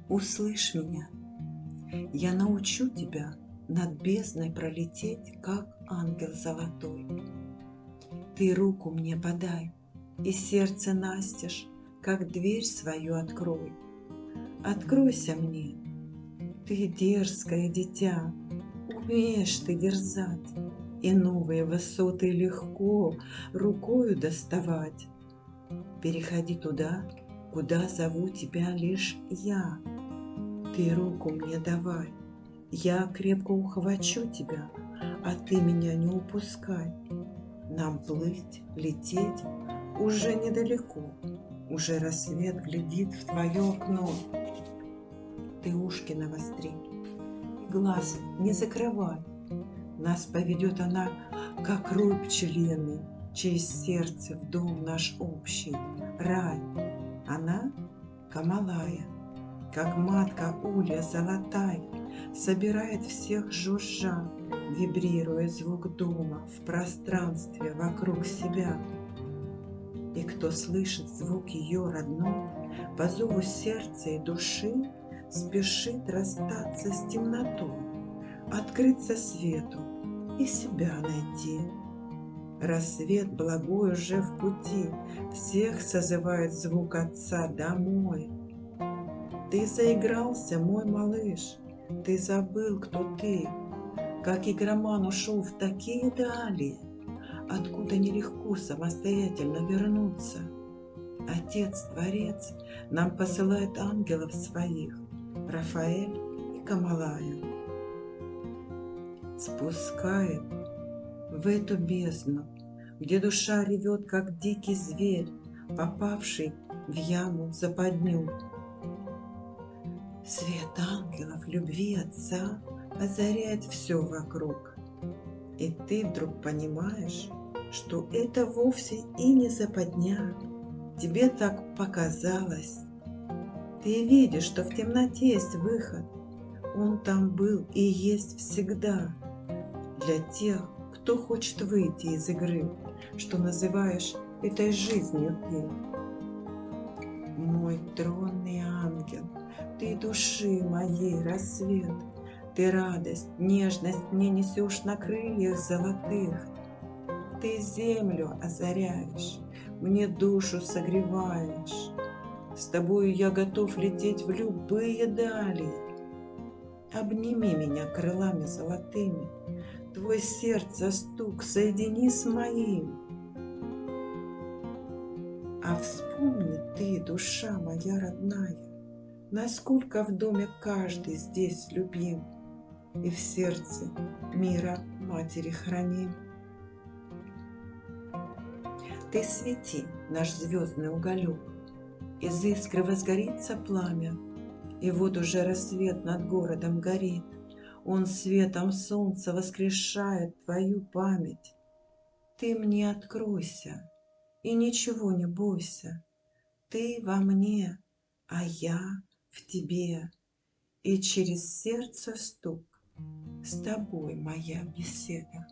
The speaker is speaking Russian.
Услышь меня, я научу тебя над бездной пролететь, как ангел золотой. Ты руку мне подай, и сердце настежь, как дверь свою открой. Откройся мне, ты дерзкое дитя, умеешь ты дерзать, и новые высоты легко рукою доставать. Переходи туда, куда зову тебя лишь я. Ты руку мне давай, я крепко ухвачу тебя, а ты меня не упускай. Нам плыть, лететь уже недалеко, уже рассвет глядит в твое окно. Ты ушки навостри и глаз не закрывай, нас поведет она, как рой пчелиный, через сердце в дом наш общий, рай. Она Камалая, как матка улья золотая, собирает всех жужжа, вибрируя звук дома в пространстве вокруг себя. И кто слышит звук ее родной, по зову сердца и души спешит расстаться с темнотой, открыться свету и себя найти. Рассвет благой уже в пути, всех созывает звук отца домой. Ты заигрался, мой малыш, ты забыл, кто ты, как игроман ушел в такие дали, откуда нелегко самостоятельно вернуться. Отец-творец нам посылает ангелов своих, Рафаэль и Камалая. Спускает в эту бездну, где душа ревет, как дикий зверь, попавший в яму в западню. Свет ангелов любви Отца озаряет все вокруг, и ты вдруг понимаешь, что это вовсе и не западня. Тебе так показалось. Ты видишь, что в темноте есть выход. Он там был и есть всегда. Для тех, кто хочет выйти из игры, что называешь этой жизнью ты. Мой тронный ангел, ты души моей рассвет, ты радость, нежность мне несешь на крыльях золотых. Ты землю озаряешь, мне душу согреваешь. С тобою я готов лететь в любые дали. Обними меня крылами золотыми, твой сердце стук соедини с моим. А вспомни ты, душа моя родная, насколько в доме каждый здесь любим, и в сердце мира матери храним. Ты свети, наш звездный уголек, из искры возгорится пламя, и вот уже рассвет над городом горит, он светом солнца воскрешает твою память. Ты мне откройся и ничего не бойся, ты во мне, а я в тебе, и через сердце стук с тобой моя беседа.